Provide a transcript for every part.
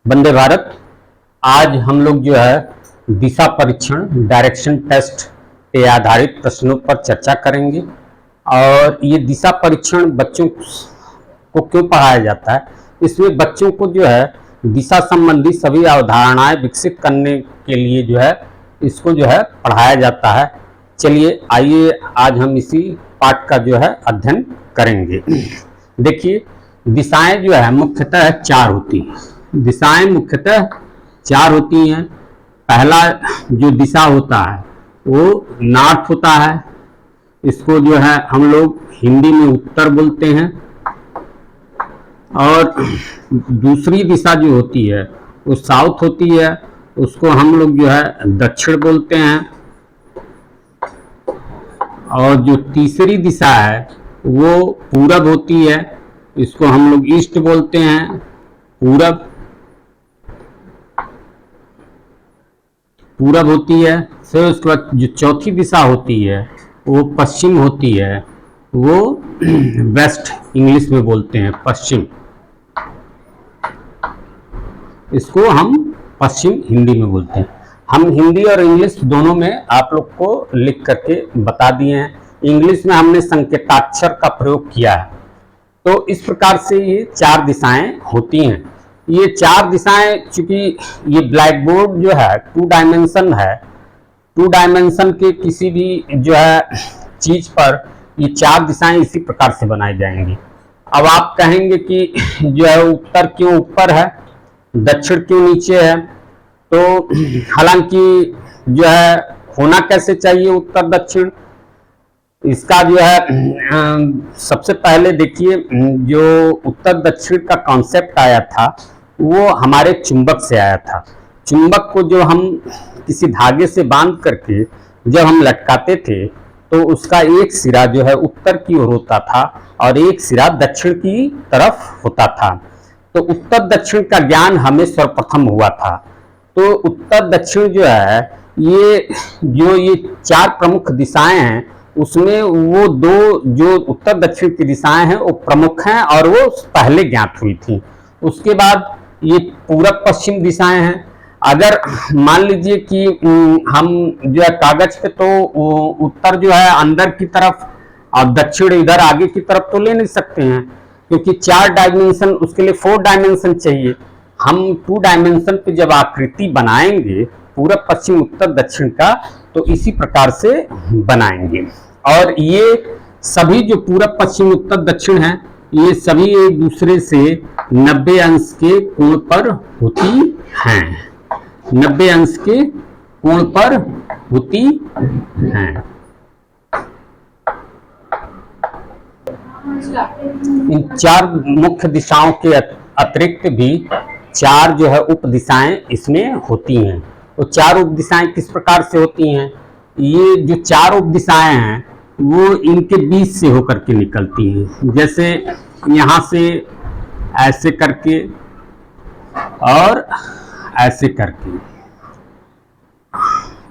वंदे भारत। आज हम लोग जो है दिशा परीक्षण डायरेक्शन टेस्ट पे आधारित प्रश्नों पर चर्चा करेंगे। और ये दिशा परीक्षण बच्चों को क्यों पढ़ाया जाता है, इसमें बच्चों को जो है दिशा संबंधी सभी अवधारणाएं विकसित करने के लिए जो है इसको जो है पढ़ाया जाता है। चलिए आइए आज हम इसी पाठ का जो है अध्ययन करेंगे। देखिए, दिशाएं जो है मुख्यतः चार होती हैं। दिशाएं मुख्यतः चार होती हैं। पहला जो दिशा होता है वो नॉर्थ होता है। इसको जो है हम लोग हिंदी में उत्तर बोलते हैं। और दूसरी दिशा जो होती है वो साउथ होती है, उसको हम लोग जो है दक्षिण बोलते हैं। और जो तीसरी दिशा है वो पूरब होती है, इसको हम लोग ईस्ट बोलते हैं, पूरब होती है। फिर उसके बाद जो चौथी दिशा होती है वो पश्चिम होती है, वो वेस्ट इंग्लिश में बोलते हैं, पश्चिम। इसको हम पश्चिम हिंदी में बोलते हैं। हम हिंदी और इंग्लिश दोनों में आप लोग को लिख करके बता दिए हैं। इंग्लिश में हमने संकेताक्षर का प्रयोग किया है। तो इस प्रकार से ये चार दिशाएं होती हैं। ये चार दिशाएं, चूंकि ये ब्लैक बोर्ड जो है 2 डायमेंशन है, 2 डायमेंशन के किसी भी जो है चीज पर ये चार दिशाएं इसी प्रकार से बनाई जाएंगी। अब आप कहेंगे कि जो है उत्तर क्यों ऊपर है, दक्षिण क्यों नीचे है। तो हालांकि जो है होना कैसे चाहिए उत्तर दक्षिण, इसका जो है सबसे पहले देखिए, जो उत्तर दक्षिण का कॉन्सेप्ट आया था वो हमारे चुंबक से आया था। चुंबक को जो हम किसी धागे से बांध करके जब हम लटकाते थे तो उसका एक सिरा जो है उत्तर की ओर होता था और एक सिरा दक्षिण की तरफ होता था। तो उत्तर दक्षिण का ज्ञान हमें सर्वप्रथम हुआ था। तो उत्तर दक्षिण जो है ये चार प्रमुख दिशाएं हैं, उसमें वो दो जो उत्तर दक्षिण की दिशाएं हैं वो प्रमुख हैं और वो पहले ज्ञात हुई थी। उसके बाद ये पूरब पश्चिम दिशाएं हैं। अगर मान लीजिए कि हम जो है कागज पे तो उत्तर जो है अंदर की तरफ और दक्षिण इधर आगे की तरफ तो ले नहीं सकते हैं, क्योंकि 4 डायमेंशन, उसके लिए 4 डायमेंशन चाहिए। हम 2 डायमेंशन पे जब आकृति बनाएंगे पूरब पश्चिम उत्तर दक्षिण का, तो इसी प्रकार से बनाएंगे। और ये सभी जो पूरब पश्चिम उत्तर दक्षिण है, ये सभी एक दूसरे से 90 अंश के कोण पर होती हैं, 90 अंश के कोण पर होती हैं। इन चार मुख्य दिशाओं के अतिरिक्त भी 4 जो है उप दिशाएं इसमें होती हैं। तो 4 उप दिशाएं किस प्रकार से होती हैं, ये जो 4 उप दिशाएं हैं वो इनके बीच से होकर के निकलती हैं। जैसे यहाँ से ऐसे करके और ऐसे करके,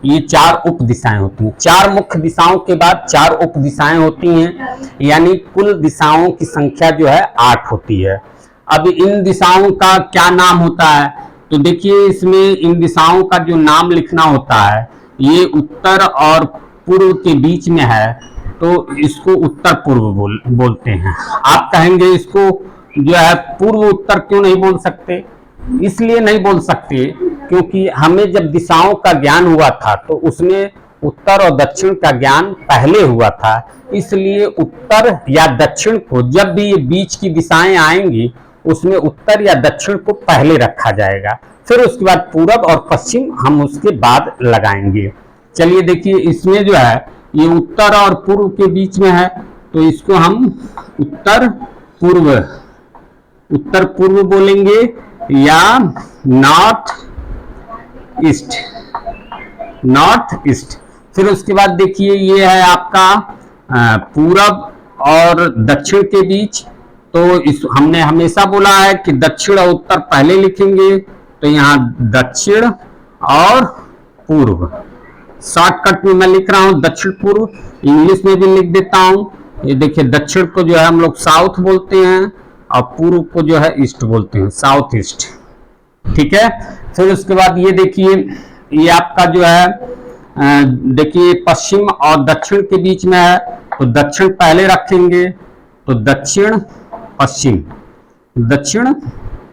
ये 4 उप दिशाएं होती हैं। 4 मुख्य दिशाओं के बाद 4 उप दिशाएं होती हैं, यानी कुल दिशाओं की संख्या जो है 8 होती है। अब इन दिशाओं का क्या नाम होता है, तो देखिए इसमें इन दिशाओं का जो नाम लिखना होता है, ये उत्तर और पूर्व के बीच में है तो इसको उत्तर पूर्व बोलते हैं। आप कहेंगे इसको जो है पूर्व उत्तर क्यों नहीं बोल सकते, इसलिए नहीं बोल सकते क्योंकि हमें जब दिशाओं का ज्ञान हुआ था तो उसमें उत्तर और दक्षिण का ज्ञान पहले हुआ था। इसलिए उत्तर या दक्षिण को जब भी ये बीच की दिशाएं आएंगी उसमें उत्तर या दक्षिण को पहले रखा जाएगा, फिर उसके बाद पूरब और पश्चिम हम उसके बाद लगाएंगे। चलिए देखिए, इसमें जो है ये उत्तर और पूर्व के बीच में है तो इसको हम उत्तर पूर्व बोलेंगे या नॉर्थ ईस्ट। फिर उसके बाद देखिए ये है आपका पूरब और दक्षिण के बीच। तो हमने हमेशा बोला है कि दक्षिण और उत्तर पहले लिखेंगे, तो यहाँ दक्षिण और पूर्व। शॉर्टकट में मैं लिख रहा हूँ दक्षिण पूर्व, इंग्लिश में भी लिख देता हूँ। ये देखिए, दक्षिण को जो है हम लोग साउथ बोलते हैं और पूर्व को जो है ईस्ट बोलते हैं, साउथ ईस्ट। ठीक है। फिर उसके बाद ये देखिए, ये आपका जो है देखिए पश्चिम और दक्षिण के बीच में है, तो दक्षिण पहले रखेंगे, तो दक्षिण पश्चिम, दक्षिण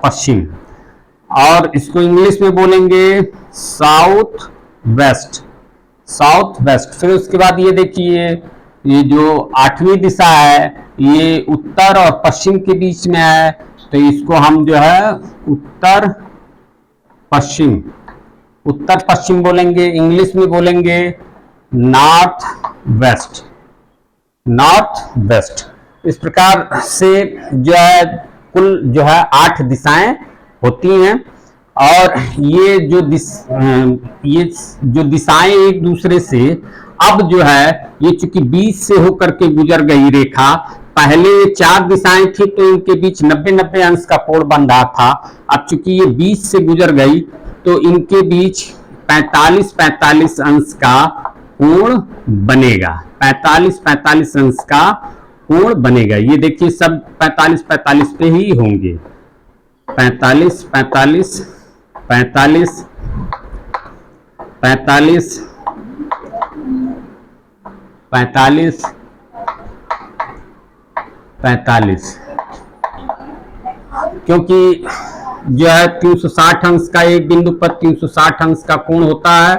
पश्चिम। और इसको इंग्लिश में बोलेंगे साउथ वेस्ट, साउथ वेस्ट। फिर उसके बाद ये देखिए, ये जो आठवीं दिशा है ये उत्तर और पश्चिम के बीच में है, तो इसको हम जो है उत्तर पश्चिम, उत्तर पश्चिम बोलेंगे। इंग्लिश में बोलेंगे नॉर्थ वेस्ट, नॉर्थ वेस्ट। इस प्रकार से जो है कुल जो है 8 दिशाएं होती हैं। और ये जो दिशाएं एक दूसरे से अब जो है ये चूंकि बीच से होकर के गुजर गई रेखा, पहले ये 4 दिशाएं थी तो इनके बीच 90-90 अंश का कोण बन रहा था। अब चूंकि ये बीच से गुजर गई तो इनके बीच 45-45 अंश का कोण बनेगा, 45-45 अंश का कोण बनेगा। ये देखिए सब 45-45 पे ही होंगे, 45-45, 45, 45, 45, 45, क्योंकि जो है 360 अंश का एक बिंदु पर 360 अंश का कोण होता है,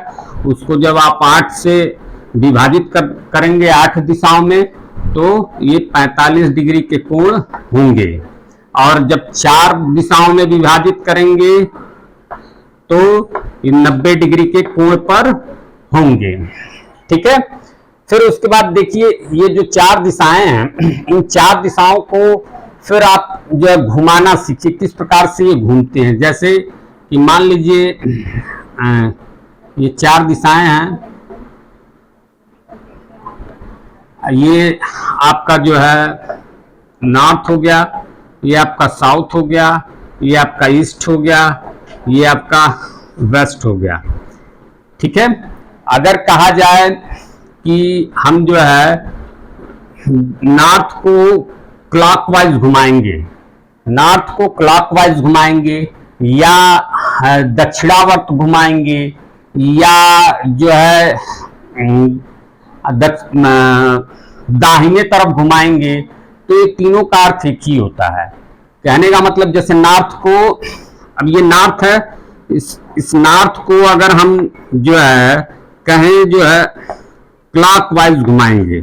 उसको जब आप 8 से विभाजित करेंगे 8 दिशाओं में तो ये 45 डिग्री के कोण होंगे। और जब 4 दिशाओं में विभाजित करेंगे तो ये 90 डिग्री के कोण पर होंगे। ठीक है। फिर उसके बाद देखिए ये जो 4 दिशाएं हैं, इन 4 दिशाओं को फिर आप जो है घुमाना सीखिए, किस प्रकार से ये घूमते हैं। जैसे कि मान लीजिए ये 4 दिशाएं हैं, ये आपका जो है नॉर्थ हो गया, ये आपका साउथ हो गया, ये आपका ईस्ट हो गया, ये आपका वेस्ट हो गया। ठीक है। अगर कहा जाए कि हम जो है नॉर्थ को क्लॉकवाइज घुमाएंगे, नॉर्थ को क्लॉकवाइज घुमाएंगे या दक्षिणावर्त घुमाएंगे या जो है दाहिने तरफ घुमाएंगे, तो ये तीनों का अर्थ एक ही होता है। कहने का मतलब जैसे नॉर्थ को, अब ये नॉर्थ है, इस नॉर्थ को अगर हम जो है कहें जो है क्लॉकवाइज घुमाएंगे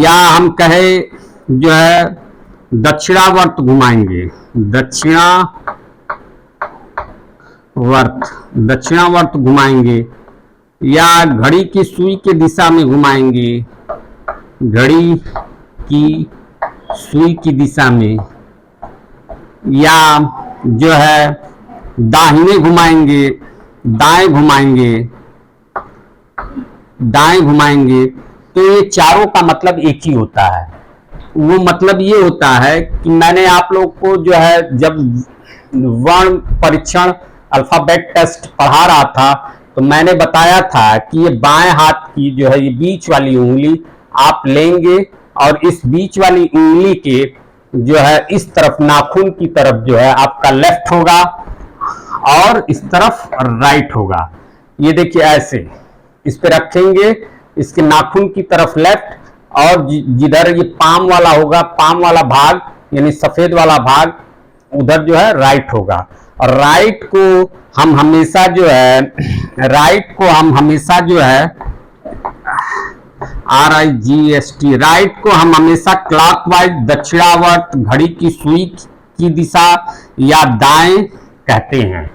या हम कहें जो है दक्षिणावर्त घुमाएंगे, दक्षिणावर्त घुमाएंगे या घड़ी की सुई के दिशा में घुमाएंगे, घड़ी की सुई की दिशा में, या जो है दाहिने घुमाएंगे, दाएं घुमाएंगे, दाएं घुमाएंगे, तो ये चारों का मतलब एक ही होता है। वो मतलब ये होता है कि मैंने आप लोग को जो है जब वर्ण परीक्षण अल्फाबेट टेस्ट पढ़ा रहा था तो मैंने बताया था कि ये बाएं हाथ की जो है ये बीच वाली उंगली आप लेंगे और इस बीच वाली उंगली के जो है इस तरफ नाखून की तरफ जो है आपका लेफ्ट होगा और इस तरफ राइट होगा। ये देखिए ऐसे इस पे रखेंगे, इसके नाखून की तरफ लेफ्ट और जिधर ये पाम वाला होगा, पाम वाला भाग यानी सफेद वाला भाग उधर जो है राइट होगा। और राइट को हम हमेशा जो है, राइट को हम हमेशा जो है RIGST, राइट को हम हमेशा क्लॉकवाइज, दक्षिणावर्त, घड़ी की सुई की दिशा या दाएं कहते हैं।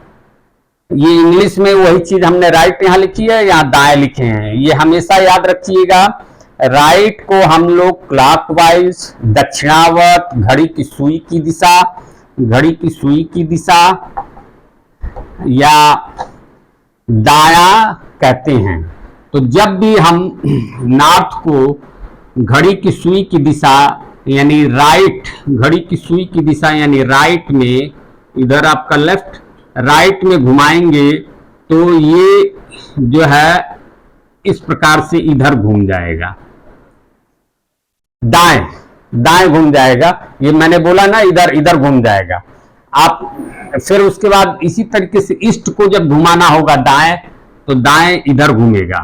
ये इंग्लिश में वही चीज हमने राइट यहां लिखी है, यहाँ दाएं लिखे हैं, ये हमेशा याद रखिएगा। राइट को हम लोग क्लॉकवाइज, दक्षिणावर्त, घड़ी की सुई की दिशा, घड़ी की सुई की दिशा या दाया कहते हैं। तो जब भी हम नॉर्थ को घड़ी की सुई की दिशा यानी राइट, घड़ी की सुई की दिशा यानी राइट में, इधर आपका लेफ्ट, राइट में घुमाएंगे तो ये जो है इस प्रकार से इधर घूम जाएगा, दाएं, दाएं घूम जाएगा। ये मैंने बोला ना इधर इधर घूम जाएगा। आप फिर उसके बाद इसी तरीके से ईस्ट को जब घुमाना होगा दाएं, तो दाएं इधर घूमेगा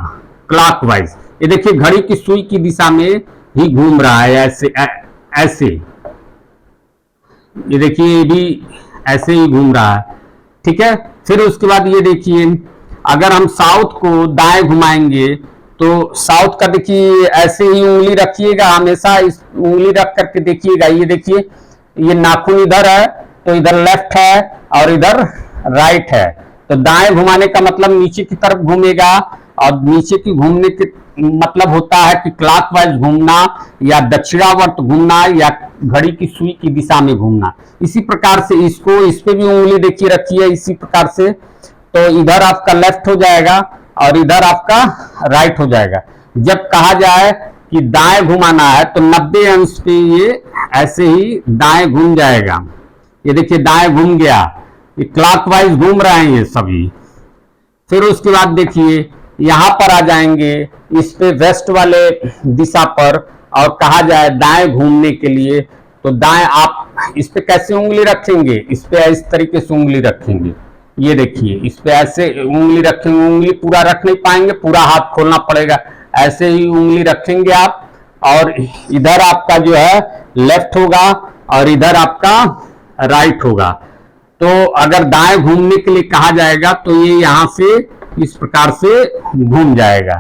क्लॉकवाइज। ये देखिए घड़ी की सुई की दिशा में ही घूम रहा है, ऐसे ऐसे। ये देखिए ये भी ऐसे ही घूम रहा है, ठीक है। फिर उसके बाद ये देखिए अगर हम साउथ को दाएं घुमाएंगे तो साउथ का देखिए ऐसे ही उंगली रखिएगा, हमेशा इस उंगली रख करके देखिएगा। ये देखिए ये नाखून इधर है तो इधर लेफ्ट है और इधर राइट है, तो दाएं घुमाने का मतलब नीचे की तरफ घूमेगा, और नीचे की घूमने के मतलब होता है कि क्लॉकवाइज घूमना या दक्षिणावर्त घूमना या घड़ी की सुई की दिशा में घूमना। इसी प्रकार से इसको, इस पे भी उंगली देखिए रखी है इसी प्रकार से, तो इधर आपका लेफ्ट हो जाएगा और इधर आपका राइट हो जाएगा। जब कहा जाए कि दाएं घुमाना है तो 90 अंश पे ये ऐसे ही दाएं घूम जाएगा। ये देखिए दाएं घूम गया, ये क्लॉकवाइज घूम रहे हैं ये सभी। फिर उसके बाद देखिए यहां पर आ जाएंगे इस पे वेस्ट वाले दिशा पर, और कहा जाए दाएं घूमने के लिए तो दाएं आप इस पे कैसे उंगली रखेंगे, इस पे इस तरीके से उंगली रखेंगे। ये देखिए इस पे ऐसे उंगली रखेंगे, उंगली पूरा रख नहीं पाएंगे, पूरा हाथ खोलना पड़ेगा, ऐसे ही उंगली रखेंगे आप, और इधर आपका जो है लेफ्ट होगा और इधर आपका राइट होगा। तो अगर दाएं घूमने के लिए कहा जाएगा तो ये यहां से इस प्रकार से घूम जाएगा।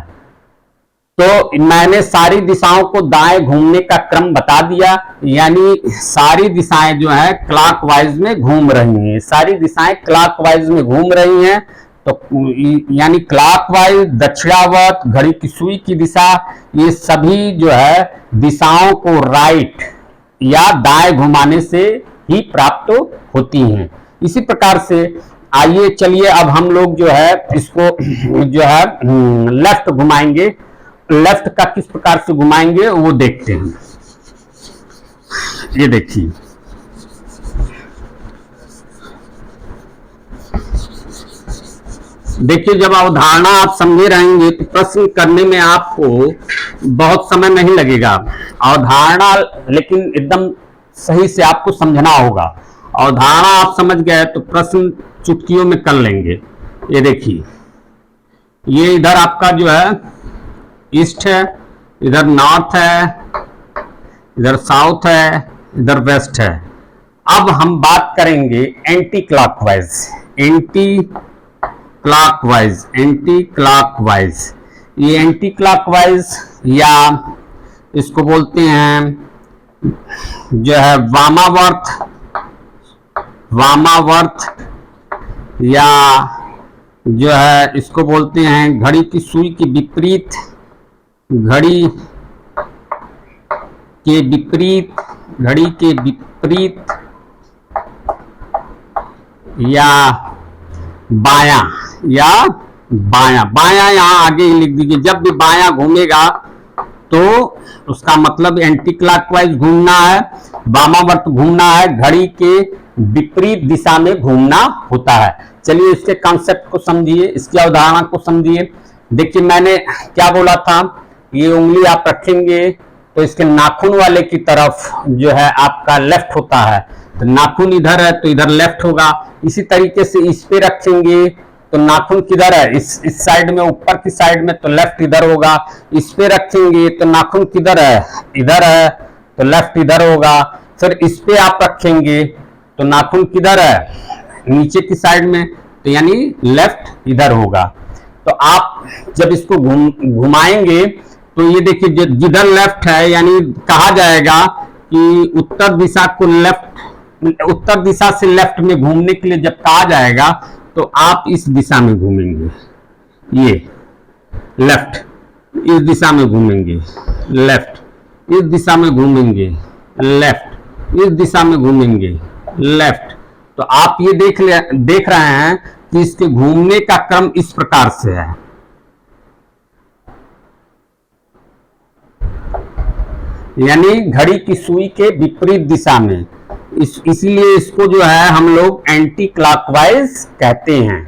तो मैंने सारी दिशाओं को दाएं घूमने का क्रम बता दिया, यानी सारी दिशाएं जो है क्लॉकवाइज में घूम रही हैं, सारी दिशाएं क्लॉकवाइज में घूम रही हैं। तो यानी क्लॉकवाइज, दक्षिणावर्त, घड़ी की सुई की दिशा, ये सभी जो है दिशाओं को राइट या दाएं घुमाने से ही प्राप्त होती हैं। इसी प्रकार से आइए चलिए अब हम लोग जो है इसको जो है लेफ्ट घुमाएंगे। लेफ्ट का किस प्रकार से घुमाएंगे वो देखते हैं। ये देखिए देखिए जब अवधारणा आप समझे रहेंगे तो प्रश्न करने में आपको बहुत समय नहीं लगेगा। अवधारणा लेकिन एकदम सही से आपको समझना होगा। अवधारणा आप समझ गए तो प्रश्न चुटकियों में कर लेंगे। ये देखिए ये इधर आपका जो है ईस्ट है, इधर नॉर्थ है, इधर साउथ है, इधर वेस्ट है। अब हम बात करेंगे anti clockwise. Anti clockwise, anti clockwise, ये एंटी क्लॉकवाइज या इसको बोलते हैं जो है वामावर्त, वामावर्त या जो है इसको बोलते हैं घड़ी की सुई के विपरीत, घड़ी के विपरीत, घड़ी के विपरीत या बायां, या बायां। बायां यहां आगे ही लिख दीजिए। जब भी बायां घूमेगा तो उसका मतलब एंटी क्लॉकवाइज घूमना है, वामावर्त घूमना है, घड़ी के विपरीत दिशा में घूमना होता है। चलिए इसके कॉन्सेप्ट को समझिए, इसकी अवधारणा को समझिए। देखिए मैंने क्या बोला था, ये उंगली आप रखेंगे तो इसके नाखून वाले की तरफ जो है आपका लेफ्ट होता है, तो नाखून इधर है तो इधर लेफ्ट होगा। इसी तरीके से इस पे रखेंगे तो नाखून किधर है, इस साइड में, ऊपर की साइड में, तो लेफ्ट इधर होगा। इस पे रखेंगे तो नाखून किधर है, इधर है, तो लेफ्ट इधर होगा। फिर इस पे आप रखेंगे तो नाखून किधर है, नीचे की साइड में, तो यानी लेफ्ट इधर होगा। तो आप जब इसको घुमाएंगे तो ये देखिए जिधर लेफ्ट है, यानी कहा जाएगा कि उत्तर दिशा को लेफ्ट, उत्तर दिशा से लेफ्ट में घूमने के लिए जब कहा जाएगा तो आप इस दिशा में घूमेंगे, ये लेफ्ट, इस दिशा में घूमेंगे, लेफ्ट, इस दिशा में घूमेंगे, लेफ्ट, इस दिशा में घूमेंगे, लेफ्ट। तो आप ये देख रहे हैं कि इसके घूमने का क्रम इस प्रकार से है। यानी घड़ी की सुई के विपरीत दिशा में, इसीलिए इसको जो है हम लोग एंटी क्लॉकवाइज कहते हैं।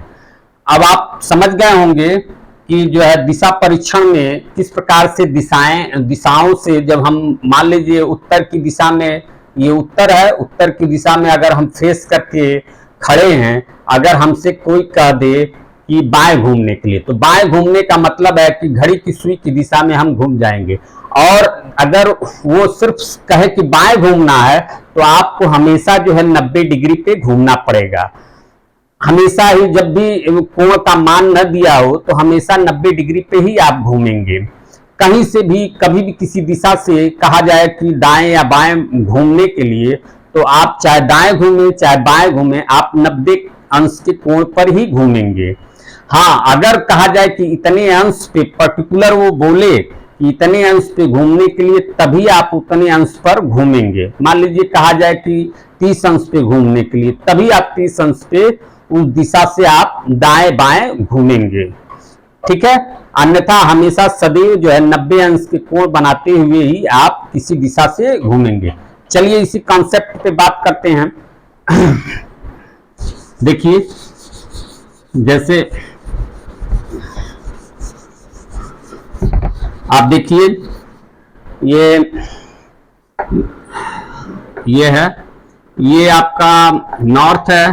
अब आप समझ गए होंगे कि जो है दिशा परीक्षण में किस प्रकार से दिशाओं से, जब हम मान लीजिए उत्तर की दिशा में ये उत्तर है, उत्तर की दिशा में अगर हम फेस करके खड़े हैं, अगर हमसे कोई कह दे कि बाएं घूमने के लिए, तो बाएं घूमने का मतलब है कि घड़ी की सुई की दिशा में हम घूम जाएंगे। और अगर वो सिर्फ कहे कि बाएं घूमना है तो आपको हमेशा जो है 90 डिग्री पे घूमना पड़ेगा। हमेशा ही जब भी कोण का मान न दिया हो तो हमेशा 90 डिग्री पे ही आप घूमेंगे। कहीं से भी कभी भी किसी दिशा से कहा जाए कि दाएं या बाएं घूमने के लिए, तो आप चाहे दाएं घूमें चाहे बाएं घूमें, आप 90 अंश के कोण पर ही घूमेंगे। हाँ, अगर कहा जाए कि इतने अंश पे, पर्टिकुलर वो बोले कि इतने अंश पे घूमने के लिए, तभी आप उतने अंश पर घूमेंगे। मान लीजिए कहा जाए कि 30 अंश पे घूमने के लिए, तभी आप 30 अंश पे उस दिशा से आप दाएं बाएं घूमेंगे, ठीक है। अन्यथा हमेशा सदैव जो है 90 अंश के कोण बनाते हुए ही आप किसी दिशा से घूमेंगे। चलिए इसी कॉन्सेप्ट पे बात करते हैं। देखिए, जैसे आप देखिए, ये है, ये आपका नॉर्थ है,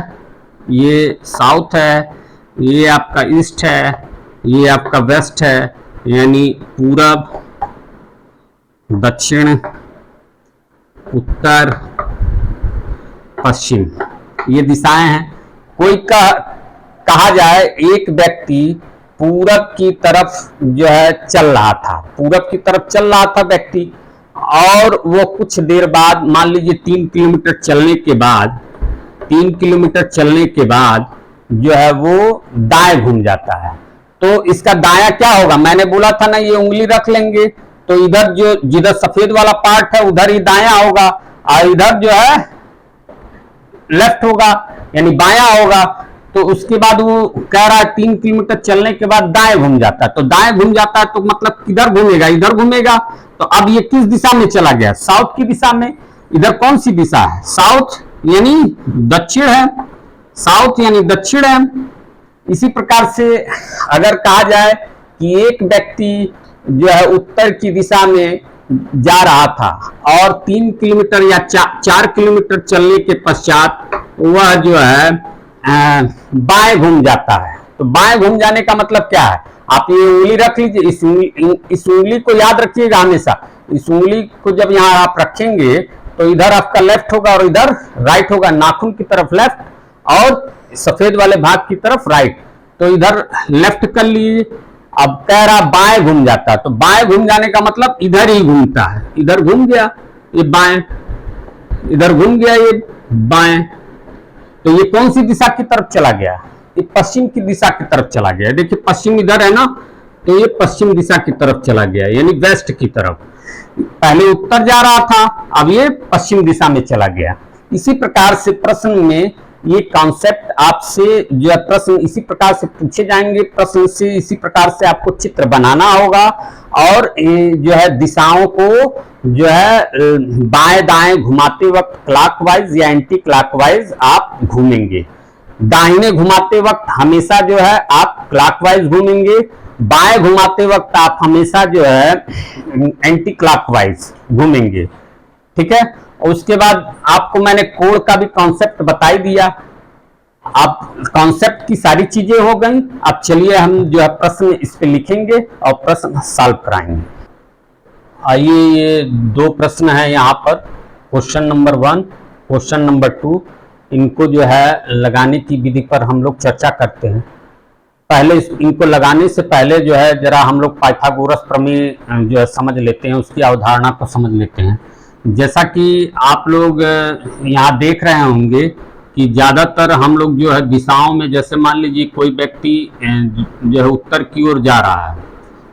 ये साउथ है, ये आपका ईस्ट है, ये आपका वेस्ट है, यानी पूरब, दक्षिण, उत्तर, पश्चिम, ये दिशाएं हैं। कोई कहा जाए एक व्यक्ति पूरब की तरफ जो है चल रहा था, पूरब की तरफ चल रहा था व्यक्ति, और वो कुछ देर बाद, मान लीजिए 3 किलोमीटर चलने के बाद, 3 किलोमीटर चलने के बाद जो है वो दाएं घूम जाता है। तो इसका दायां क्या होगा, मैंने बोला था ना, ये उंगली रख लेंगे तो इधर जो जिधर सफेद वाला पार्ट है उधर ही दायां होगा, और इधर जो है लेफ्ट होगा, यानी बायां होगा। तो उसके बाद वो कह रहा है 3 किलोमीटर चलने के बाद दाएं घूम जाता है। तो दाएं घूम जाता है तो मतलब किधर घूमेगा, इधर घूमेगा। तो अब ये किस दिशा में चला गया, साउथ की दिशा में। इधर कौन सी दिशा है, साउथ यानी दक्षिण है, साउथ यानी दक्षिण है। इसी प्रकार से अगर कहा जाए कि एक व्यक्ति जो है उत्तर की दिशा में जा रहा था और 3 किलोमीटर या 4 किलोमीटर चलने के पश्चात वह जो है बाएं घूम जाता है। तो बाएं घूम जाने का मतलब क्या है, आप ये उंगली रख लीजिए, इस उंगली को याद रखिएगा हमेशा। इस उंगली को जब यहाँ आप रखेंगे तो इधर आपका लेफ्ट होगा और इधर राइट होगा, नाखून की तरफ लेफ्ट और सफेद वाले भाग की तरफ राइट। तो इधर लेफ्ट कर लीजिए। अब कह रहा बाएं घूम जाता है, तो बाएं घूम जाने का मतलब इधर ही घूमता है, इधर घूम गया ये बाएं, इधर घूम गया ये बाएं। तो ये कौन सी दिशा की तरफ चला गया, ये पश्चिम की दिशा की तरफ चला गया। देखिए पश्चिम इधर है ना, तो ये पश्चिम दिशा की तरफ चला गया, यानी वेस्ट की तरफ। पहले उत्तर जा रहा था, अब ये पश्चिम दिशा में चला गया। इसी प्रकार से प्रश्न में ये कॉन्सेप्ट आपसे जो है, प्रश्न इसी प्रकार से पूछे जाएंगे। प्रश्न से इसी प्रकार से आपको चित्र बनाना होगा और जो है दिशाओं को जो है बाएं दाएं घुमाते वक्त क्लॉकवाइज या एंटी क्लॉकवाइज आप घूमेंगे। दाहिने घुमाते वक्त हमेशा जो है आप क्लॉकवाइज घूमेंगे, बाएं घुमाते वक्त आप हमेशा जो है एंटी क्लॉकवाइज घूमेंगे, ठीक है। और उसके बाद आपको मैंने कोण का भी कॉन्सेप्ट बता ही दिया। आप कॉन्सेप्ट की सारी चीजें हो गई। अब चलिए हम जो है प्रश्न इस पे लिखेंगे और प्रश्न सॉल्व कराएंगे। आइए, ये 2 प्रश्न है यहाँ पर, क्वेश्चन नंबर 1, क्वेश्चन नंबर 2। इनको जो है लगाने की विधि पर हम लोग चर्चा करते हैं। पहले इनको लगाने से पहले जो है जरा हम लोग पाइथागोरस प्रमेय जो है समझ लेते हैं, उसकी अवधारणा को समझ लेते हैं। जैसा कि आप लोग यहाँ देख रहे होंगे कि ज़्यादातर हम लोग जो है दिशाओं में, जैसे मान लीजिए कोई व्यक्ति जो है उत्तर की ओर जा रहा है,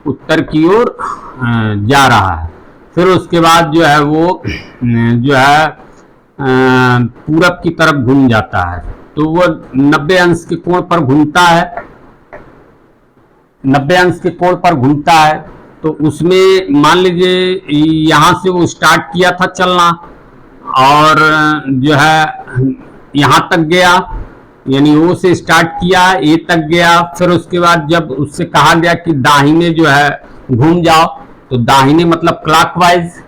उत्तर की ओर जा रहा है, फिर उसके बाद जो है वो जो है पूरब की तरफ घूम जाता है। तो वो 90 अंश के कोण पर घूमता है, 90 अंश के कोण पर घूमता है। तो उसमें मान लीजिए यहाँ से वो स्टार्ट किया था चलना और जो है यहाँ तक गया, यानी ओ से स्टार्ट किया, ए तक गया। फिर उसके बाद जब उससे कहा गया कि दाहिने जो है घूम जाओ, तो दाहिने मतलब क्लॉकवाइज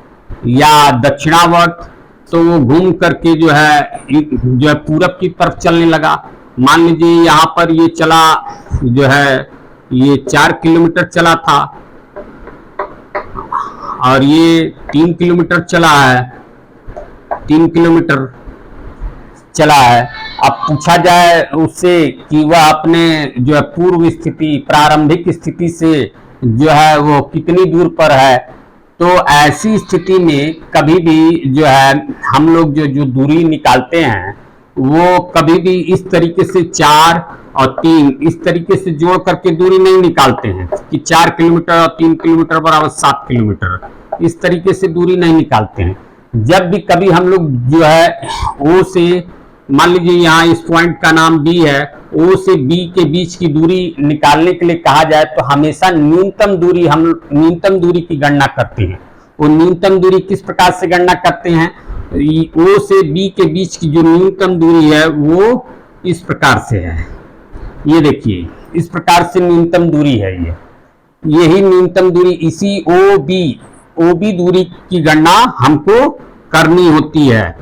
या दक्षिणावर्त। तो वो घूम करके जो है पूरब की तरफ चलने लगा। मान लीजिए यहाँ पर ये चला, जो है ये 4 किलोमीटर चला था और ये 3 किलोमीटर चला है, 3 किलोमीटर चला है। अब पूछा जाए उससे कि वह अपने जो है पूर्व स्थिति, प्रारंभिक स्थिति से जो है वो कितनी दूर पर है, तो ऐसी स्थिति में कभी भी जो है हम लोग जो दूरी निकालते हैं वो कभी भी इस तरीके से 4 और 3 इस तरीके से जोड़ करके दूरी नहीं निकालते हैं कि 4 किलोमीटर और 3 किलोमीटर बराबर 7 किलोमीटर, इस तरीके से दूरी नहीं निकालते हैं। जब भी कभी हम लोग जो है ओ से, मान लीजिए यहाँ इस पॉइंट का नाम बी है, ओ से बी के बीच की दूरी निकालने के लिए कहा जाए तो हमेशा न्यूनतम दूरी, हम न्यूनतम दूरी की गणना करते हैं। वो न्यूनतम दूरी किस प्रकार से गणना करते हैं, ओ से बी के बीच की जो न्यूनतम दूरी है वो इस प्रकार से है। ये देखिए इस प्रकार से न्यूनतम दूरी है, यही न्यूनतम दूरी, इसी ओ बी दूरी की गणना हमको करनी होती है।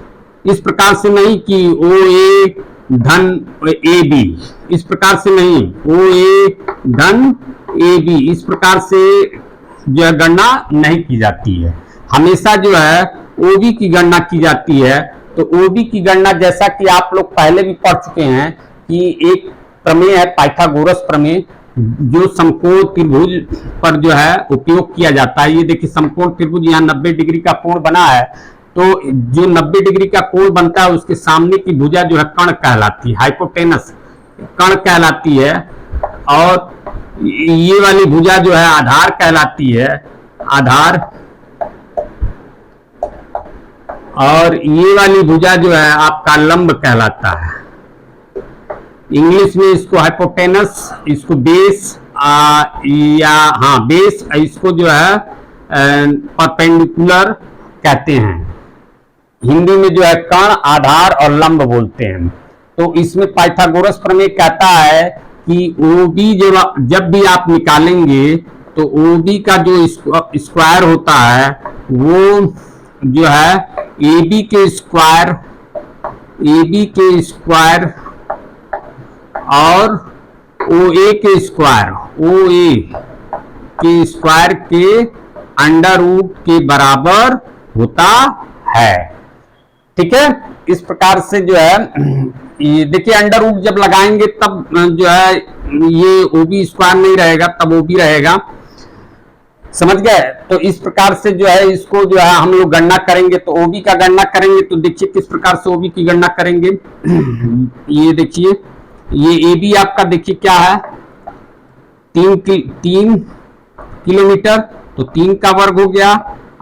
इस प्रकार से नहीं कि ओ ए धन ए बी, इस प्रकार से नहीं, ओ ए धन ए बी, इस प्रकार से जो है गणना नहीं की जाती है। हमेशा जो है ओ बी की गणना की जाती है। तो ओ बी की गणना जैसा कि आप लोग पहले भी पढ़ चुके हैं कि एक प्रमेय है पाइथागोरस प्रमेय, जो समकोण त्रिभुज पर जो है उपयोग किया जाता है। ये देखिए समकोण त्रिभुज यहाँ 90 डिग्री का कोण बना है, तो जो 90 डिग्री का कोण बनता है उसके सामने की भुजा जो है कर्ण कहलाती है, हाइपोटेनस कर्ण कहलाती है, और ये वाली भुजा जो है आधार कहलाती है, आधार, और ये वाली भुजा जो है आपका लंब कहलाता है। इंग्लिश में इसको हाइपोटेनस, इसको बेस बेस, इसको जो है परपेंडिकुलर कहते हैं। हिंदी में जो है कर्ण, आधार और लंब बोलते हैं। तो इसमें पाइथागोरस प्रमेय कहता है कि ओबी जब भी आप निकालेंगे तो ओबी का जो स्क्वायर होता है वो जो है ए बी के स्क्वायर और ओ ए के स्क्वायर के अंडर रूट के बराबर होता है। ठीक है, इस प्रकार से जो है ये देखिए अंडर रूट जब लगाएंगे तब जो है ये ओबी स्क्वायर नहीं रहेगा, तब ओबी रहेगा, समझ गए। तो इस प्रकार से जो है इसको जो है हम लोग गणना करेंगे, तो ओबी का गणना करेंगे तो देखिए किस प्रकार से ओबी की गणना करेंगे। ये देखिए ये ए बी आपका देखिए क्या है, 3 किलोमीटर, तो 3 का वर्ग हो गया,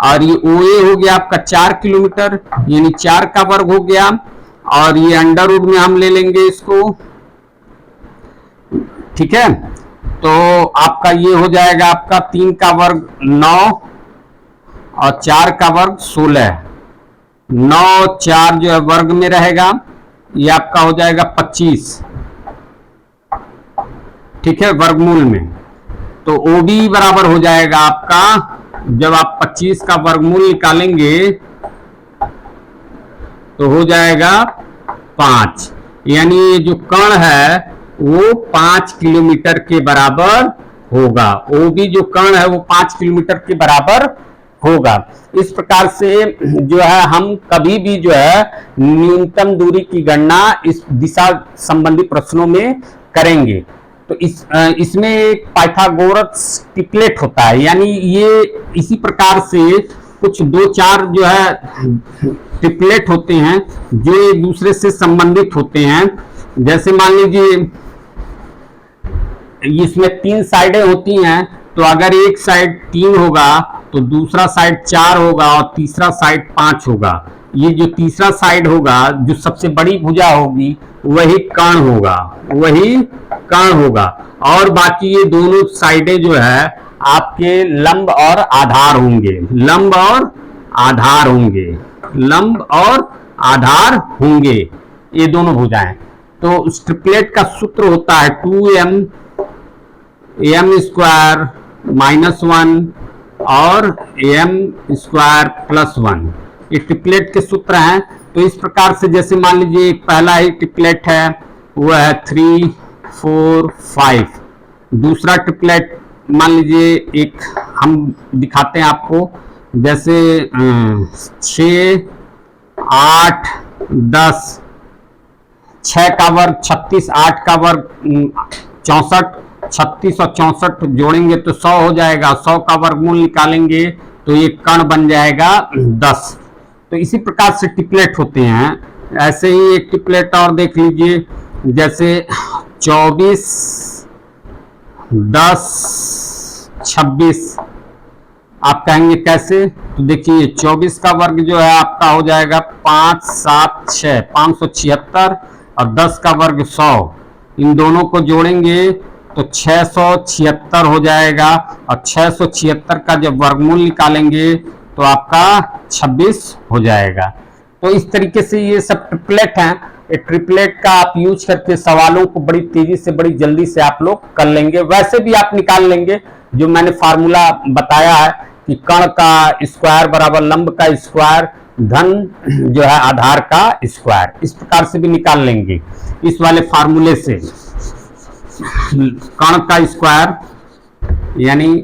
और ये ओ ए हो गया आपका 4 किलोमीटर, यानी 4 का वर्ग हो गया, और ये अंडर रूट में हम ले लेंगे इसको। ठीक है, तो आपका ये हो जाएगा आपका 3 का वर्ग 9 और 4 का वर्ग 16, 9 4 जो है वर्ग में रहेगा, ये आपका हो जाएगा 25। ठीक है, वर्गमूल में। तो ओबी बराबर हो जाएगा आपका, जब आप 25 का वर्गमूल निकालेंगे तो हो जाएगा 5, यानी ये जो कर्ण है वो 5 किलोमीटर के बराबर होगा। ओबी जो कर्ण है वो 5 किलोमीटर के बराबर होगा। इस प्रकार से जो है हम कभी भी जो है न्यूनतम दूरी की गणना इस दिशा संबंधी प्रश्नों में करेंगे। तो इसमें एक पाइथागोरस ट्रिपलेट होता है, यानी ये इसी प्रकार से कुछ 2-4 जो है ट्रिपलेट होते हैं जो एक दूसरे से संबंधित होते हैं। जैसे मान लीजिए इसमें 3 साइडें होती हैं, तो अगर एक साइड 3 होगा तो दूसरा साइड 4 होगा और तीसरा साइड 5 होगा। ये जो तीसरा साइड होगा, जो सबसे बड़ी भुजा होगी, वही कर्ण होगा, और बाकी ये दोनों साइडें जो है आपके लंब और आधार होंगे, ये दोनों भुजाएं। तो उस ट्रिपलेट का सूत्र होता है 2m -1 और m² + 1। ये ट्रिपलेट के सूत्र हैं। तो इस प्रकार से जैसे मान लीजिए एक पहला ही ट्रिपलेट है वो है 3 4 5, दूसरा ट्रिपलेट मान लीजिए एक हम दिखाते हैं आपको, जैसे 6 8 10, 6 का वर्ग 36, 8 का वर्ग 64, 36 और 64 जोड़ेंगे तो 100 हो जाएगा, 100 का वर्गमूल निकालेंगे तो ये कण बन जाएगा 10। तो इसी प्रकार से ट्रिपलेट होते हैं। ऐसे ही एक ट्रिपलेट और देख लीजिए, जैसे 24 10 26, आप कहेंगे कैसे, तो देखिए 24 का वर्ग जो है आपका हो जाएगा 5 7 6 576, और 10 का वर्ग 100, इन दोनों को जोड़ेंगे तो 676 हो जाएगा, और 676 का जब वर्गमूल निकालेंगे तो आपका 26 हो जाएगा। तो इस तरीके से ये सब ट्रिपलेट हैं। ये ट्रिपलेट का आप यूज करके सवालों को बड़ी तेजी से बड़ी जल्दी से आप लोग कर लेंगे। वैसे भी आप निकाल लेंगे, जो मैंने फार्मूला बताया है कि कण का स्क्वायर बराबर लंब का स्क्वायर धन जो है आधार का स्क्वायर, इस प्रकार से भी निकाल लेंगे इस वाले फार्मूले से। कण का स्क्वायर यानी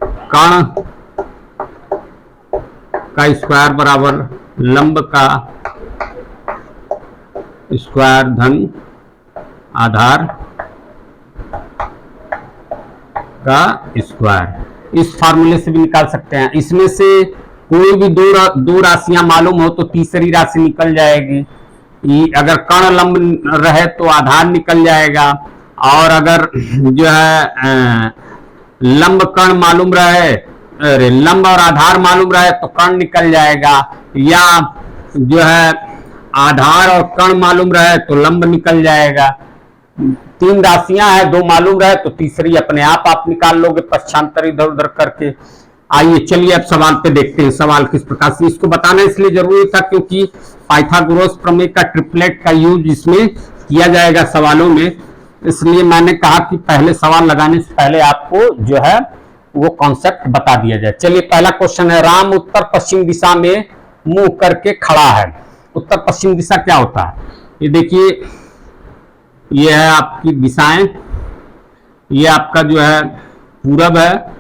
कण का स्क्वायर बराबर लंब का स्क्वायर धन आधार का स्क्वायर, इस फार्मूले से भी निकाल सकते हैं। इसमें से कोई भी दो राशियां मालूम हो तो तीसरी राशि निकल जाएगी। अगर कण लंब रहे तो आधार निकल जाएगा, और अगर जो है लंब कण मालूम रहे, लंब और आधार मालूम रहे तो कण निकल जाएगा, या जो है आधार और कण मालूम रहे तो लंब निकल जाएगा। 3 राशियां हैं, 2 मालूम रहे तो तीसरी अपने आप निकाल लोगे पक्षांतर इधर उधर करके। आइए चलिए अब सवाल पे देखते हैं, सवाल किस प्रकार से। इसको बताना इसलिए जरूरी था क्योंकि पाइथागोरस प्रमेय का ट्रिपलेट का यूज इसमें किया जाएगा सवालों में, इसलिए मैंने कहा कि पहले सवाल लगाने से पहले आपको जो है वो कॉन्सेप्ट बता दिया जाए। चलिए पहला क्वेश्चन है, राम उत्तर पश्चिम दिशा में मुंह करके खड़ा है। उत्तर पश्चिम दिशा क्या होता है? ये देखिए, ये है आपकी दिशाएं, ये आपका जो है पूरब है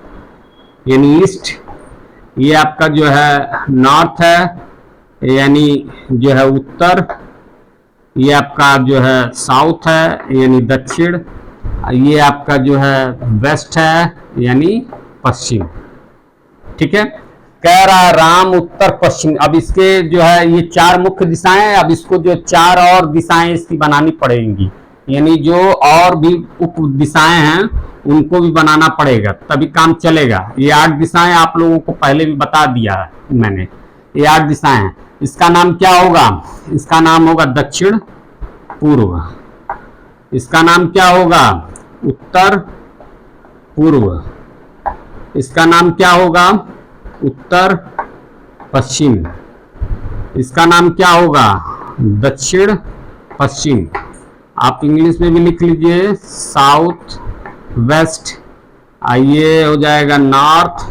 यानी ईस्ट, ये आपका जो है नॉर्थ है यानी जो है उत्तर, ये आपका जो है साउथ है यानी दक्षिण, ये आपका जो है वेस्ट है यानी पश्चिम। ठीक है, कह रहा राम उत्तर पश्चिम। अब इसके जो है ये 4 मुख्य दिशाएं हैं, अब इसको जो 4 और दिशाएं इसकी बनानी पड़ेंगी, यानी जो और भी उप दिशाएं हैं उनको भी बनाना पड़ेगा तभी काम चलेगा। ये 8 दिशाएं आप लोगों को पहले भी बता दिया है मैंने, ये 8 दिशाएं हैं। इसका नाम क्या होगा? इसका नाम होगा दक्षिण पूर्व, इसका नाम क्या होगा? उत्तर पूर्व, इसका नाम क्या होगा? उत्तर पश्चिम, इसका नाम क्या होगा? दक्षिण पश्चिम। आप इंग्लिश में भी लिख लीजिए साउथ वेस्ट, ये हो जाएगा नॉर्थ,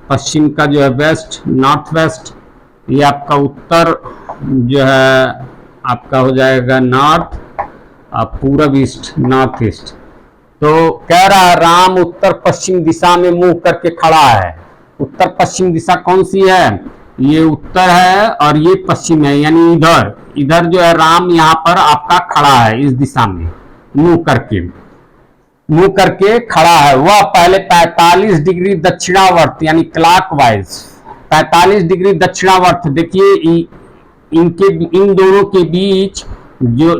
पश्चिम का जो है वेस्ट नॉर्थ वेस्ट, ये आपका उत्तर जो है आपका हो जाएगा नॉर्थ, पूरब ईस्ट नॉर्थ ईस्ट। तो कह रहा राम उत्तर पश्चिम दिशा में मुंह करके खड़ा है। उत्तर पश्चिम दिशा कौन सी है? ये उत्तर है और ये पश्चिम है, यानी इधर इधर जो है राम यहाँ पर आपका खड़ा है, इस दिशा में मुंह करके खड़ा है। वह पहले 45 डिग्री दक्षिणावर्त यानी क्लॉकवाइज, 45 डिग्री दक्षिणावर्त। देखिए इन दोनों के बीच जो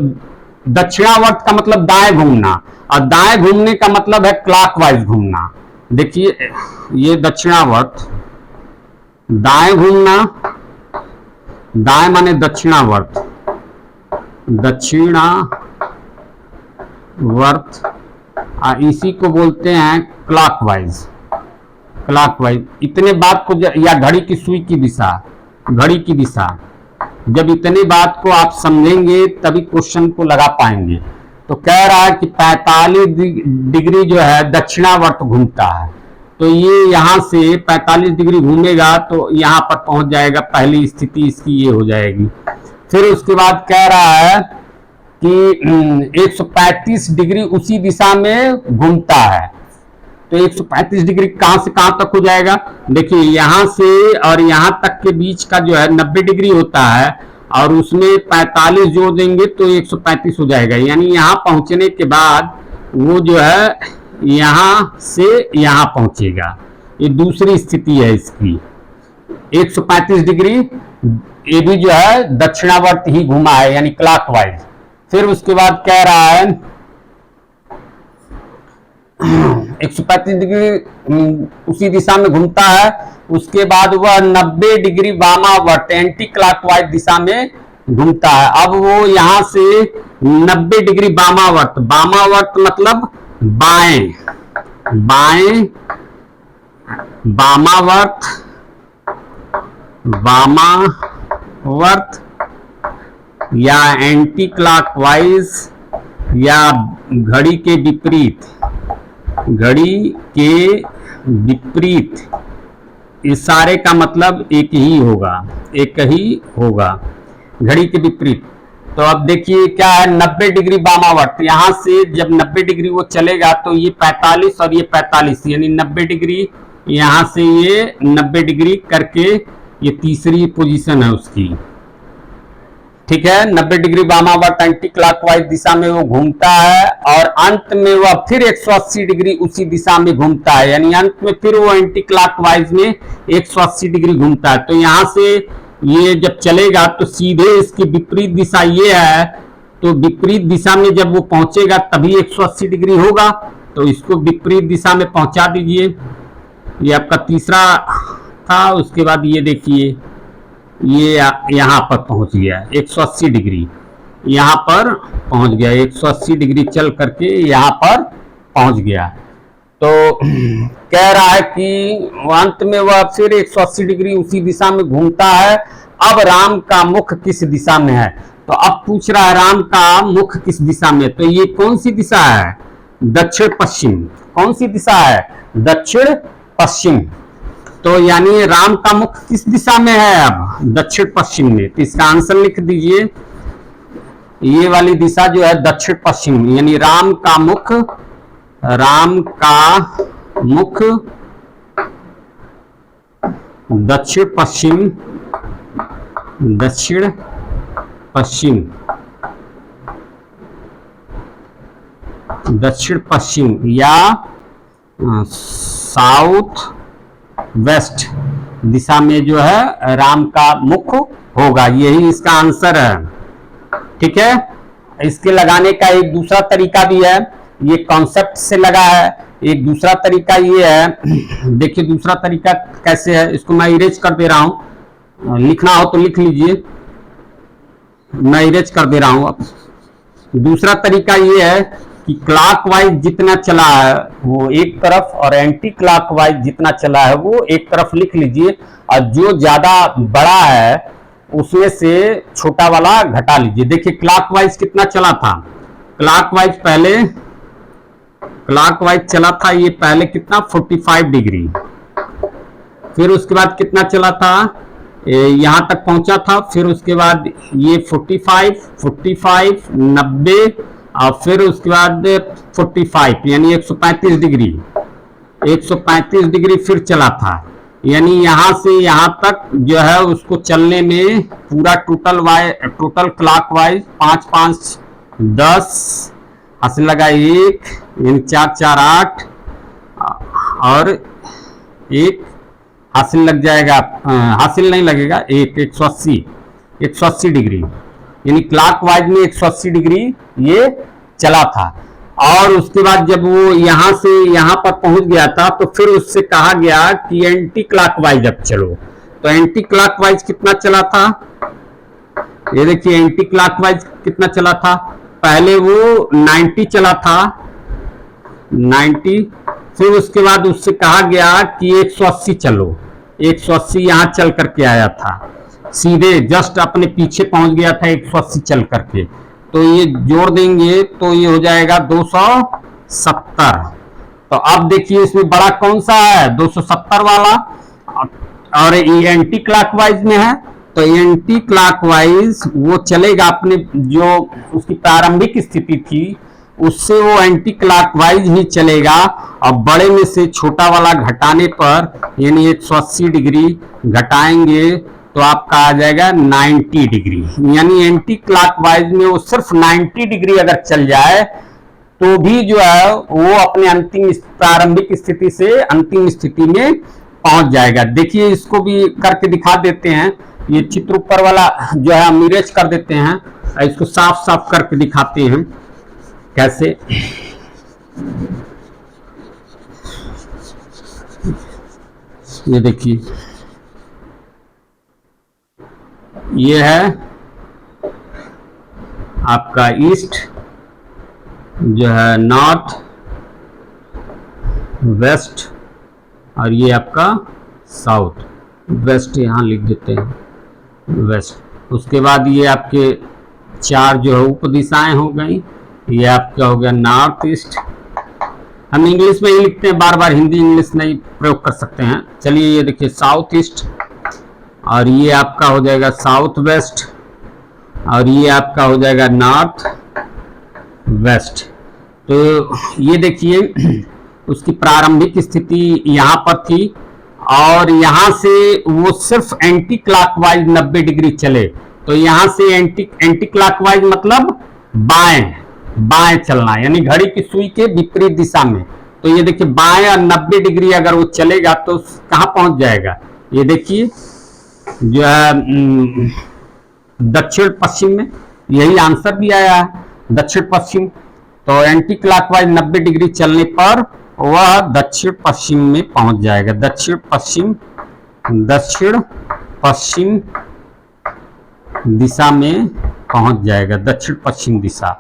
दक्षिणावर्त का मतलब दाएं घूमना, और दाएं घूमने का मतलब है क्लॉकवाइज घूमना। देखिए ये दक्षिणावर्त, दाएं घूमना, दाएं माने दक्षिणावर्त, इसी को बोलते हैं क्लॉकवाइज। क्लॉकवाइज इतने बात को, या घड़ी की सुई की दिशा, घड़ी की दिशा, जब इतने बात को आप समझेंगे तभी क्वेश्चन को लगा पाएंगे। तो कह रहा है कि 45 डिग्री जो है दक्षिणावर्त घूमता है, तो ये यहाँ से 45 डिग्री घूमेगा तो यहाँ पर पहुंच जाएगा, पहली स्थिति इसकी ये हो जाएगी। फिर उसके बाद कह रहा है कि 135 डिग्री उसी दिशा में घूमता है। तो 135 डिग्री कहां से कहां तक हो जाएगा, देखिए यहां से और यहां तक के बीच का जो है 90 डिग्री होता है, और उसमें 45 जोड़ देंगे तो 135 हो जाएगा। यानी यहां पहुंचने के बाद वो जो है यहां से यहां पहुंचेगा। ये दूसरी स्थिति है इसकी। 135 डिग्री ये भी जो है दक्षिणावर्त ही घुमा है, यानी क्लॉकवाइज। फिर उसके बाद कह रहा है 135 डिग्री उसी दिशा में घूमता है, उसके बाद वह 90 डिग्री वामावर्त एंटी क्लॉकवाइज दिशा में घूमता है। अब वो यहां से 90 डिग्री वामावर्त, वामावर्त मतलब बाएं, बाएं वामावर्त, वामावर्त या एंटी क्लॉकवाइज या घड़ी के विपरीत, घड़ी के विपरीत, इस सारे का मतलब एक ही होगा, एक ही होगा, घड़ी के विपरीत। तो अब देखिए क्या है, 90 डिग्री वामावर्त, यहां से जब 90 डिग्री वो चलेगा तो ये 45 और ये 45, यानी 90 डिग्री, यहां से ये 90 डिग्री करके ये तीसरी पोजीशन है उसकी, ठीक है। 90 डिग्री वामावर्त एंटी क्लॉकवाइज दिशा में वो घूमता है, और अंत में वह फिर 180 डिग्री उसी दिशा में घूमता है, यानी अंत में फिर वो एंटी क्लॉकवाइज में 180 डिग्री घूमता है। तो यहां से ये जब चलेगा तो सीधे इसकी विपरीत दिशा ये है, तो विपरीत दिशा में जब वो पहुंचेगा तभी 180 डिग्री होगा। तो इसको विपरीत दिशा में पहुंचा दीजिए। ये आपका तीसरा था। उसके बाद ये देखिए ये यहाँ पर पहुंच गया 180 डिग्री, यहाँ पर पहुंच गया 180 डिग्री चल करके यहाँ पर पहुंच गया। तो कह रहा है कि अंत में वह फिर 180 डिग्री उसी दिशा में घूमता है। अब राम का मुख किस दिशा में है, तो अब पूछ रहा है राम का मुख किस दिशा में। तो ये कौन सी दिशा है, दक्षिण पश्चिम। कौन सी दिशा है, दक्षिण पश्चिम। तो यानी राम का मुख किस दिशा में है, अब दक्षिण पश्चिम में। तो इसका आंसर लिख दीजिए, ये वाली दिशा जो है दक्षिण पश्चिम, यानी राम का मुख, राम का मुख दक्षिण पश्चिम, दक्षिण पश्चिम, दक्षिण पश्चिम या साउथ वेस्ट दिशा में जो है राम का मुख होगा। यही इसका आंसर है, ठीक है। इसके लगाने का एक दूसरा तरीका भी है, ये कॉन्सेप्ट से लगा है। एक दूसरा तरीका ये है, देखिए दूसरा तरीका कैसे है, इसको मैं इरेज कर दे रहा हूं, लिखना हो तो लिख लीजिए, मैं इरेज कर दे रहा हूं। अब दूसरा तरीका ये है कि क्लॉकवाइज जितना चला है वो एक तरफ, और एंटी क्लॉकवाइज जितना चला है वो एक तरफ लिख लीजिए, और जो ज्यादा बड़ा है उसमें से छोटा वाला घटा लीजिए। देखिए क्लॉकवाइज कितना चला था, क्लॉकवाइज पहले, क्लॉकवाइज चला था ये पहले कितना 45 डिग्री, फिर उसके बाद कितना चला था, यहां तक पहुंचा था, फिर उसके बाद ये 45, 45, 90, और फिर उसके बाद 45, यानी 135 डिग्री, 135 डिग्री फिर चला था। यानी यहां से यहां तक जो है उसको चलने में पूरा टोटल क्लॉकवाइज 5 5 10 हासिल लगा 1, यानी 4 4 8, और 1 हासिल लग जाएगा, हासिल नहीं लगेगा, 180 डिग्री, यानी क्लॉकवाइज में 180 डिग्री ये चला था। और उसके बाद जब वो यहां से यहां पर पहुंच गया था तो फिर उससे कहा गया कि एंटी क्लॉकवाइज अब चलो। तो एंटी क्लॉकवाइज कितना चला था, ये देखिए एंटी क्लॉकवाइज कितना चला था, पहले वो 90 चला था, 90, फिर उसके बाद उससे कहा गया कि 180 चलो, 180 यहां चल करके आया था, सीधे जस्ट अपने पीछे पहुंच गया था 180 चल करके। तो ये जोड़ देंगे तो ये हो जाएगा 270, तो अब देखिए इसमें बड़ा कौन सा है, 270 वाला, और ये एंटी क्लॉकवाइज में है। तो एंटी क्लॉकवाइज वो चलेगा अपने जो उसकी प्रारंभिक स्थिति थी उससे वो एंटी क्लॉकवाइज ही चलेगा, और बड़े में से छोटा वाला घटाने पर यानी 180 डिग्री घटाएंगे तो आपका आ जाएगा 90 डिग्री। यानी एंटी क्लॉकवाइज में वो सिर्फ 90 डिग्री अगर चल जाए तो भी जो है वो अपने अंतिम प्रारंभिक स्थिति से अंतिम स्थिति में पहुंच जाएगा। देखिए इसको भी करके दिखा देते हैं, ये चित्र ऊपर वाला जो है हम इरेज कर देते हैं, इसको साफ साफ करके दिखाते हैं कैसे। ये देखिए ये है आपका ईस्ट, जो है नॉर्थ, वेस्ट, और ये आपका साउथ। वेस्ट यहाँ लिख देते हैं वेस्ट। उसके बाद ये आपके चार जो है उप दिशाएं हो गई, ये आपका हो गया नॉर्थ ईस्ट। हम इंग्लिश में ही लिखते हैं, बार बार हिंदी इंग्लिश नहीं प्रयोग कर सकते हैं। चलिए ये देखिए साउथ ईस्ट, और ये आपका हो जाएगा साउथ वेस्ट, और ये आपका हो जाएगा नॉर्थ वेस्ट। तो ये देखिए उसकी प्रारंभिक स्थिति यहाँ पर थी, और यहाँ से वो सिर्फ एंटी क्लॉकवाइज 90 डिग्री चले। तो यहाँ से एंटी क्लॉकवाइज मतलब बाएं बाएं चलना, यानी घड़ी की सुई के विपरीत दिशा में। तो ये देखिए बाएं और 90 डिग्री अगर वो चलेगा तो कहाँ पहुंच जाएगा, ये देखिए जो है दक्षिण पश्चिम में। यही आंसर भी आया है, दक्षिण पश्चिम। तो एंटी क्लॉकवाइज 90 डिग्री चलने पर वह दक्षिण पश्चिम में पहुंच जाएगा। दक्षिण पश्चिम दिशा में पहुंच जाएगा, दक्षिण पश्चिम दिशा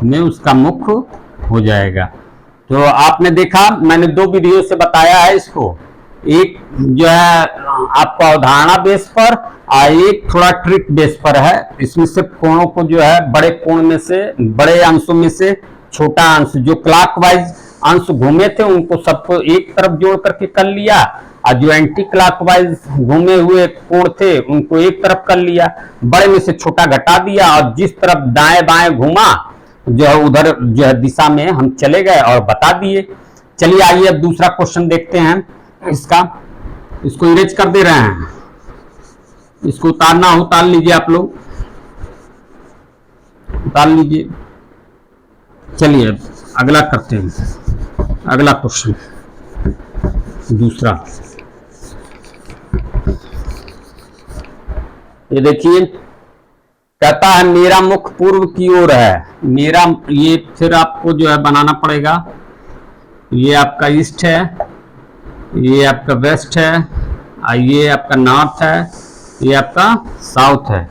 में उसका मुख हो जाएगा। तो आपने देखा, मैंने दो वीडियो से बताया है इसको, एक जो है आपका अवधारणा बेस पर और एक थोड़ा ट्रिक बेस पर है। इसमें सिर्फ कोणों को जो है बड़े कोण में से, बड़े अंशों में से छोटा अंश, जो क्लॉकवाइज अंश घूमे थे उनको सबको एक तरफ जोड़ करके कर लिया, और जो एंटी क्लॉकवाइज घूमे हुए कोण थे उनको एक तरफ कर लिया, बड़े में से छोटा घटा दिया, और जिस तरफ दाएं बाएं घूमा जो है उधर जो है दिशा में हम चले गए और बता दिए। चलिए आइए अब दूसरा क्वेश्चन देखते हैं इसका। इसको इरेज कर दे रहे हैं, इसको उतारना हो उतार लीजिए, आप लोग उतार लीजिए। चलिए अगला करते हैं, अगला क्वेश्चन दूसरा। ये देखिए कहता है मेरा मुख पूर्व की ओर है। मेरा, ये फिर आपको जो है बनाना पड़ेगा। ये आपका ईस्ट है, ये आपका वेस्ट है, और ये आपका नॉर्थ है, ये आपका साउथ है।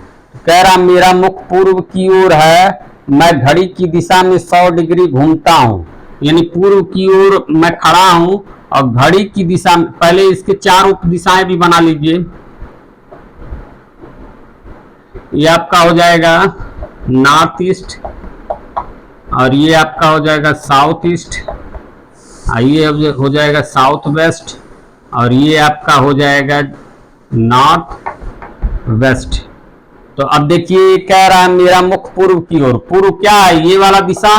कह रहा मेरा मुख पूर्व की ओर है, मैं घड़ी की दिशा में 100 डिग्री घूमता हूं। यानी पूर्व की ओर मैं खड़ा हूं और घड़ी की दिशा में, पहले इसके चार उप दिशाएं भी बना लीजिए। ये आपका हो जाएगा नॉर्थ ईस्ट, और ये आपका हो जाएगा साउथ ईस्ट, ये हो जाएगा साउथ वेस्ट, और ये आपका हो जाएगा नॉर्थ वेस्ट। तो अब देखिए कह रहा है मेरा मुख पूर्व की ओर। पूर्व क्या है, ये वाला दिशा।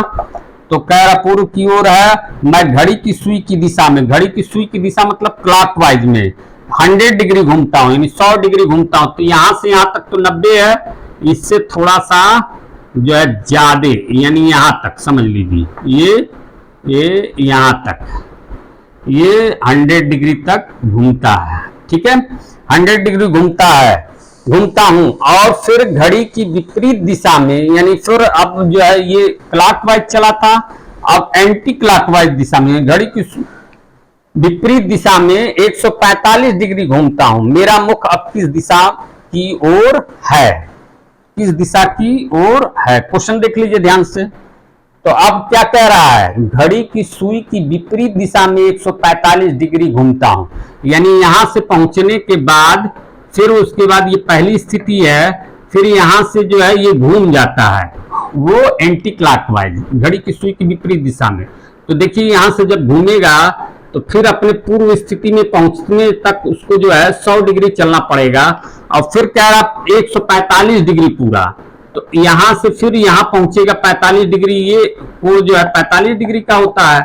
तो कह रहा पूर्व की ओर है, मैं घड़ी की सुई की दिशा में, घड़ी की सुई की दिशा मतलब क्लॉकवाइज में 100 डिग्री घूमता हूं, यानी 100 डिग्री घूमता हूं। तो यहां से यहां तक तो 90 है, इससे थोड़ा सा जो है ज्यादा, यानी यहां तक समझ लीजिए, ये यहां तक, ये 100 डिग्री तक घूमता है। ठीक है, 100 डिग्री घूमता हूं, और फिर घड़ी की विपरीत दिशा में, यानी फिर अब जो है ये क्लॉकवाइज चला था, अब एंटी क्लॉकवाइज दिशा में, घड़ी की विपरीत दिशा में 145 डिग्री घूमता हूं। मेरा मुख अब किस दिशा की ओर है, किस दिशा की ओर है। क्वेश्चन देख लीजिए ध्यान से। तो अब क्या कह रहा है, घड़ी की सुई की विपरीत दिशा में 145 डिग्री घूमता हूं, यानी यहां से पहुंचने के बाद फिर उसके बाद ये पहली स्थिति है, फिर यहां से जो है ये घूम जाता है वो एंटी क्लॉकवाइज, घड़ी की सुई की विपरीत दिशा में। तो देखिए यहाँ से जब घूमेगा तो फिर अपने पूर्व स्थिति में पहुंचने तक उसको जो है 100 डिग्री चलना पड़ेगा, और फिर कह रहा 145 डिग्री पूरा। तो यहां से फिर यहां पहुंचेगा 45 डिग्री, ये कोण जो है 45 डिग्री का होता है,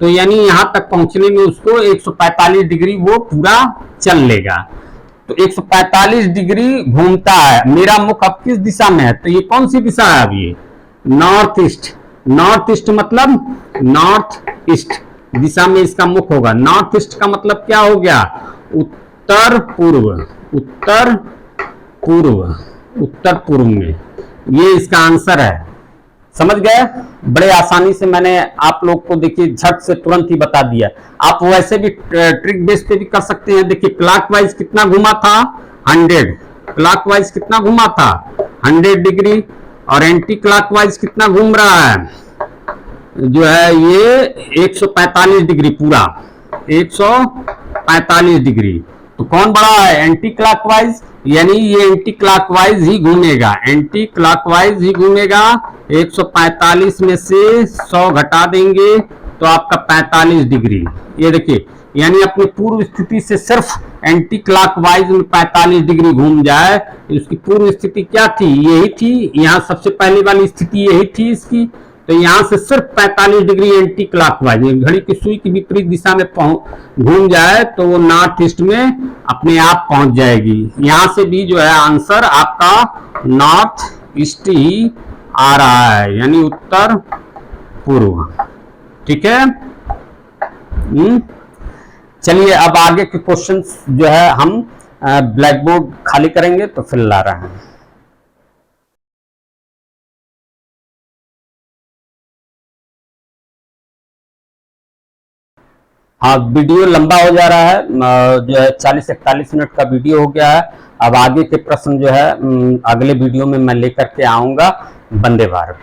तो यानी यहां तक पहुंचने में उसको 145 डिग्री वो पूरा चल लेगा। तो 145 डिग्री घूमता है। मेरा मुख अब किस दिशा में है, तो ये कौन सी दिशा है, अब ये नॉर्थ ईस्ट। नॉर्थ ईस्ट मतलब नॉर्थ ईस्ट दिशा में इसका मुख होगा। नॉर्थ ईस्ट का मतलब क्या हो गया, उत्तर पूर्व, उत्तर पूर्व, उत्तर पूर्व में। ये इसका आंसर है। समझ गए? बड़े आसानी से मैंने आप लोग को देखिए झट से तुरंत ही बता दिया। आप वैसे भी ट्रिक बेस पे भी कर सकते हैं। देखिए क्लॉकवाइज कितना घुमा था, 100। क्लॉकवाइज कितना घुमा था, 100 डिग्री। और एंटी क्लॉकवाइज कितना घूम रहा है, जो है ये 145 डिग्री पूरा, 145 डिग्री। तो कौन बड़ा है, एंटी क्लॉकवाइज, यानी ये एंटी क्लॉकवाइज ही घूमेगा, एंटी क्लॉकवाइज ही घूमेगा। 145 में से 100 घटा देंगे तो आपका 45 डिग्री। ये देखिए, यानी अपनी पूर्व स्थिति से सिर्फ एंटी क्लॉकवाइज में 45 डिग्री घूम जाए। इसकी पूर्व स्थिति क्या थी, यही थी, यहाँ सबसे पहले वाली स्थिति यही थी इसकी। तो यहां से सिर्फ 45 डिग्री एंटी क्लॉकवाइज, घड़ी की सुई की विपरीत दिशा में घूम जाए तो वो नॉर्थ ईस्ट में अपने आप पहुंच जाएगी। यहां से भी जो है आंसर आपका नॉर्थ ईस्ट ही आ रहा है, यानी उत्तर पूर्व। ठीक है। चलिए अब आगे के क्वेश्चंस जो है हम ब्लैक बोर्ड खाली करेंगे तो फिर ला रहे हैं। हाँ, वीडियो लंबा हो जा रहा है, जो है 40-41 मिनट का वीडियो हो गया है। अब आगे के प्रश्न जो है अगले वीडियो में मैं लेकर के आऊंगा। वंदे भारत।